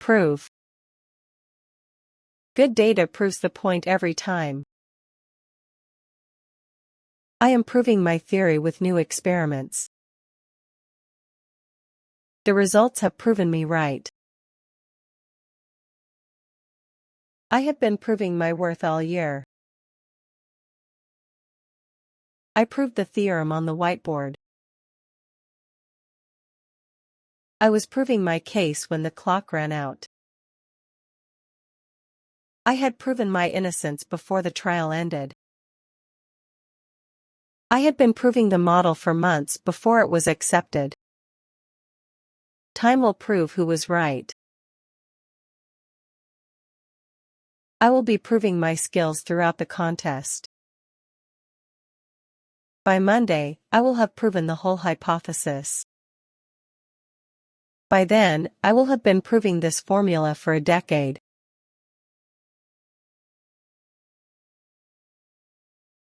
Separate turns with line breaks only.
Prove. Good data proves the point every time. I am proving my theory with new experiments. The results have proven me right. I have been proving my worth all year. I proved the theorem on the whiteboard. I was proving my case when the clock ran out. I had proven my innocence before the trial ended. I had been proving the model for months before it was accepted. Time will prove who was right. I will be proving my skills throughout the contest. By Monday, I will have proven the whole hypothesis. By then, I will have been proving this formula for a decade.